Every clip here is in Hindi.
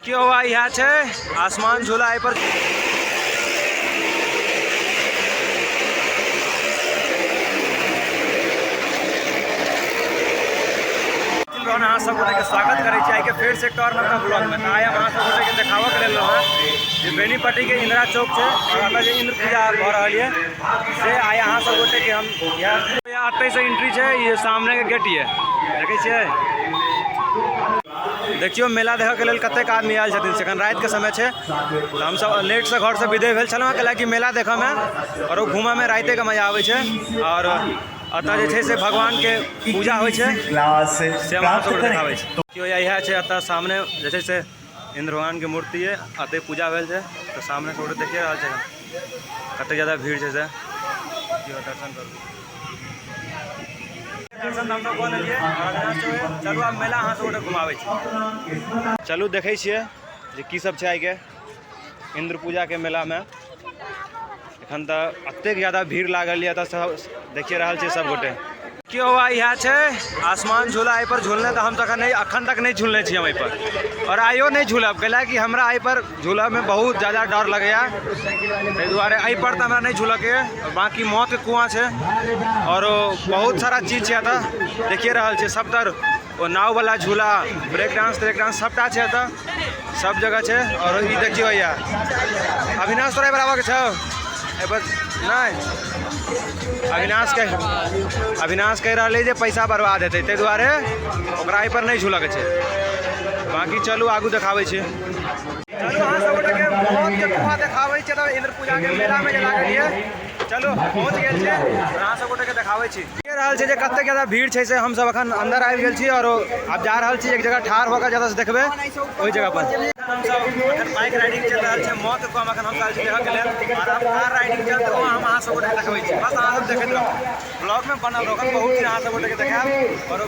क्यों हुआ यहाँ छे आसमान झूला आई पर अहाँ सब गोटे के स्वागत करे आई के फेर से एक और नया ब्लॉग में आया अहाँ सब गोटे के देखावा के लेल जे बेनीपट्टी के इंदिरा चौक है और जे इंद्र पूजा भ रहा है से आए अहाँ सब गोटे के हम यहाँ अतै से एंट्री है। ये सामने के गेट है देखे छे। देखियो मेला देखे के लेल कतेक आदमी आयल छथिन। सेखन रात के समय है तो हम सब लेट से घर से विदे भेल छलहुँ कैलाकि मेला देखे में और घूमे में राते के मजा आवे छे और अतः जे से भगवान के पूजा हो से हम अहाँ सब देखावे छे। क्यों यह है अतः सामने जैसे से इंद्र भगवान के मूर्ति है अतः पूजा भेल है तो सामने से देखिए रहा है कते ज़्यादा भीड़ है से दर्शन करू दर्शन हम सब कऽ लेलिए। चलू आब मेला अहाँ सब घुमाबै छी। चलू देखै छियै जे की सब छै आइ के इंद्र पूजा के मेला में। एखन तऽ अतेक ज़्यादा भीड़ लागल है तो सब देखिए रहा है सब गोटे। क्यों हुआ यहाँ छे आसमान झूला आई पर झूलने तो हम अखन तक नहीं झूलने छी हम आई पर और आइयो नहीं झूलब कैला कि हमरा आई पर झूला में बहुत ज़्यादा डर लगेया ताहि दुआरे आई पर तो हमरा नहीं झूल के। बाकी मौत के कुआं है और बहुत सारा चीज है तो देखिए रहा है सब तर वो नाव वाला झूला ब्रेक डांस सबटा है तो सब जगह है। और ये देखियो यहाँ अविनाश तोरा बराबर के छो नहीं अविनाश कह रहा है पैसा बर्बाद हेतै ताहि दुआरे ओकरा एहि पर नहीं झूलक छै। बाकी चलू आगू देखाबै छी। चलू अहाँ सब गोटे के बहुत के कुआं देखाबै छी तो इंद्र पूजा के मेला में जे लागल है। चलो पहुँच गेल छै अहाँ सब गोटे के देखाबै छी। देख रहल छै जे कतेक ज़्यादा भीड़ छै से हम सब अखन अंदर आबि गेल छी और अब जा रहल छी एक जगह ठाढ़ होकर जगह से देखबे ओहि जगह पर हम सब अखन बाइक राइडिंग चल रहल छै। मौत को हम अखन हम आयल छी देखे के लेल और अब कार राइडिंग चलते वो हम अहाँ सब गोटे देखबै छी। बस अहाँ सब देखैत रहू ब्लॉग में बनल रहू बहुत चीज अहाँ सब गोटे के देखायब और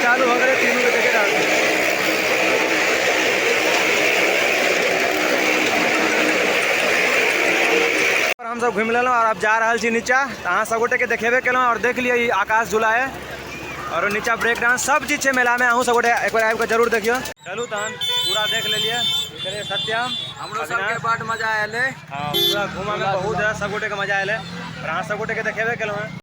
चालू हो गए तीनों के देखे डाल हम सब घूम लेलहुँ और अब जा रहा छी नीचा तो अहाँ सब गोटे के देखेबे केलहुँ और देख लिये आकाश झूला है और नीचा ब्रेक डांस सब चीज है मेला में। अहूँ सब गोटे एक बार आबि जरूर देखियो। चलू तहन पूरा देख लेलिए सत्यम हमरो सबके बड़ मजा आयल है। हाँ पूरा घूमा में बहुत ज़्यादा सब गोटे के मजा आयल है और अहाँ सब गोटे के देखेबे केलहुँ।